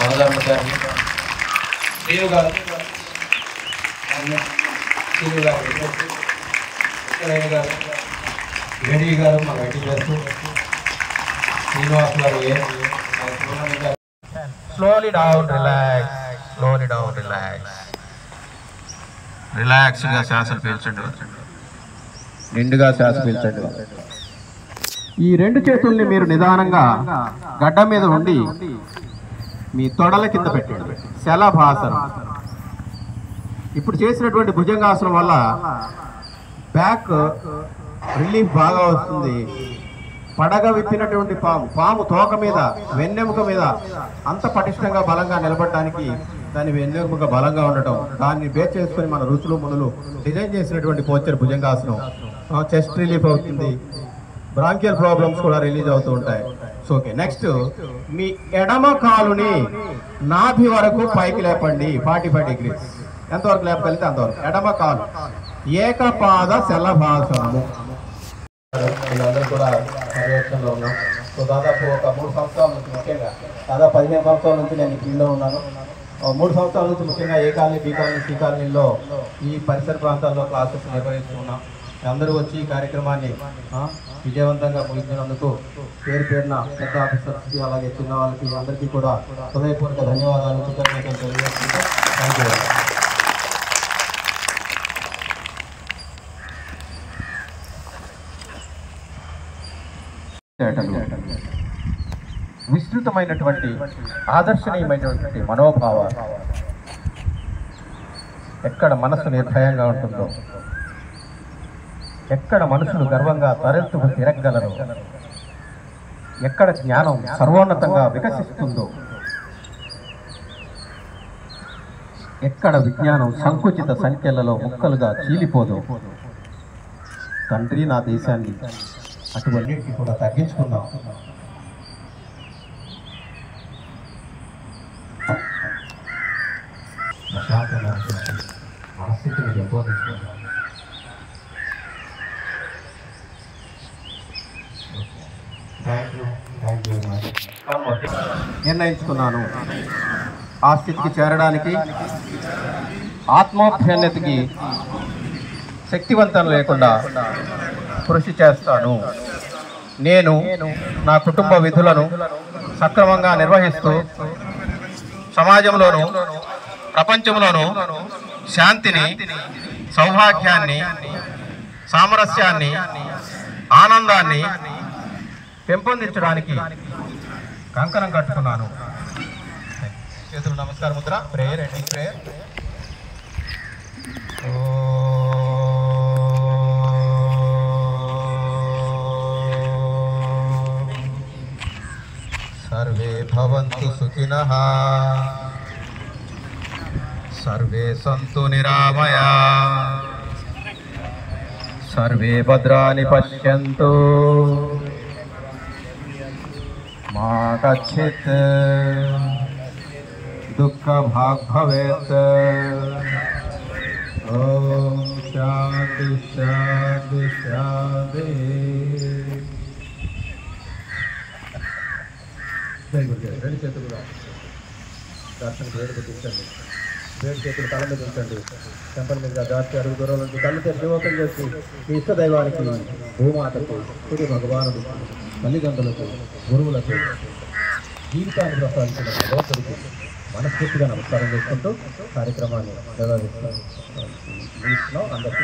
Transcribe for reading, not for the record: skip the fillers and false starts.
మధుధర్మ గారిని, శ్రీను గారు, శ్రీను గారు, వెంకటయ్య గారు, వేడి గారు, మా వెంకట గారు, శ్రీనివాస్ గారు, Slowly down, relax. Slowly down, relax. రిలాక్స్గా శ్వాసలు పీల్చండి, నిండుగా శ్వాస పీల్చండి. ఈ రెండు చేతుల్ని మీరు నిదానంగా గడ్డ మీద ఉండి మీ తొడల కింద పెట్టండి. శలభాసనం. ఇప్పుడు చేసినటువంటి భుజంగాసనం వల్ల బ్యాక్ రిలీఫ్ బాగా వస్తుంది. పడగ విప్పినటువంటి పాము తోక మీద, వెన్నెముక మీద అంత పటిష్టంగా బలంగా నిలబడడానికి దాని వెన్నెముక బలంగా ఉండటం, దాన్ని బేస్ చేసుకొని మన ఋషులు మునులు డిజైన్ చేసినటువంటి పోస్చర్ భుజంగాసనం. చెస్ట్ రిలీఫ్ అవుతుంది, బ్రాంకియల్ ప్రాబ్లమ్స్ కూడా రిలీజ్ అవుతూ ఉంటాయి. ఓకే, నెక్స్ట్ మీ ఎడమ కాలుని నాభి వరకు పైకి లేపండి. 45 degrees. ఎంతవరకు లేపగలిగితే అంతవరకు. ఎడమ కాలు ఏకపాద శలభాసనము. వీళ్ళందరూ కూడా పర్యవేక్షణలో ఉన్నాం. సో దాదాపు ఒక 3 సంవత్సరాల నుంచి, ముఖ్యంగా దాదాపు 15 సంవత్సరాల నుంచి నేను ఫీల్డ్లో ఉన్నాను. 3 సంవత్సరాల నుంచి ముఖ్యంగా ఏ కాలనీ, బి కాలనీ, సి కాలనీలో ఈ పరిసర ప్రాంతాల్లో క్లాసెస్ నిర్వహిస్తున్నాం. అందరూ వచ్చి ఈ కార్యక్రమాన్ని విజయవంతంగా ముగించినందుకు పేరున పెద్ద ఆఫీసర్స్కి, అలాగే చిన్న వాళ్ళకి అందరికీ కూడా హృదయపూర్వక ధన్యవాదాలు, కృతజ్ఞతలు తెలియజేస్తున్నాం. Thank you. విస్తృతమైనటువంటి ఆదర్శనీయమైనటువంటి మనోభావాలు. ఎక్కడ మనసు నిర్భయంగా ఉంటుందో, ఎక్కడ మనుషులు గర్వంగా తలెత్తుకు తిరగలరు, ఎక్కడ జ్ఞానం సర్వోన్నతంగా వికసిస్తుందో, ఎక్కడ విజ్ఞానం సంకుచిత సంఖ్యలలో ముక్కలుగా చీలిపోదు. తండ్రి, నా దేశాన్ని అటువంటికి కూడా తగ్గించుకున్నాం. మనస్థితిని పెంపొందించుకున్నాం. నిర్ణయించుకున్నాను. ఆ స్థితికి చేరడానికి, ఆత్మోభ్యున్నతికి శక్తివంతం లేకుండా కృషి చేస్తాను. నేను నా కుటుంబ విధులను సక్రమంగా నిర్వహిస్తూ సమాజంలోనూ ప్రపంచంలోనూ శాంతిని, సౌభాగ్యాన్ని, సామరస్యాన్ని, ఆనందాన్ని పెంపొందించడానికి కంకణం కట్టుకున్నాను. చేతులు నమస్కార Mudra. Prayer, ending prayer. Survey భవంతు సుఖినః, సర్వే సంతు నిరామయా, సర్వే భద్రాణి పశ్యంతు, మా కచ్చిత్ దుఃఖ భాగ్ భవేత్. ఓం శాంతి శాంతి శాంతి. రెండు చేతులు కూడా దర్శన వేడుకు తీర్చండి. వేడి చేతులు తల మీద ఉంచండి. చెంపల మీద దాచి అడుగు దూరం నుంచి కళ్ళు తెరిచి ఓపెన్ చేసి మీ ఇష్ట దైవానికి, భూమాతకు, సూర్య భగవానుడు, తల్లిదండ్రులకు, గురువులకు జీవితాన్ని ప్రసాదించిన భగవంతుడికి మనస్ఫూర్తిగా నమస్కారం చేసుకుంటూ కార్యక్రమాన్ని నిర్వహిస్తున్నాం. అందరికీ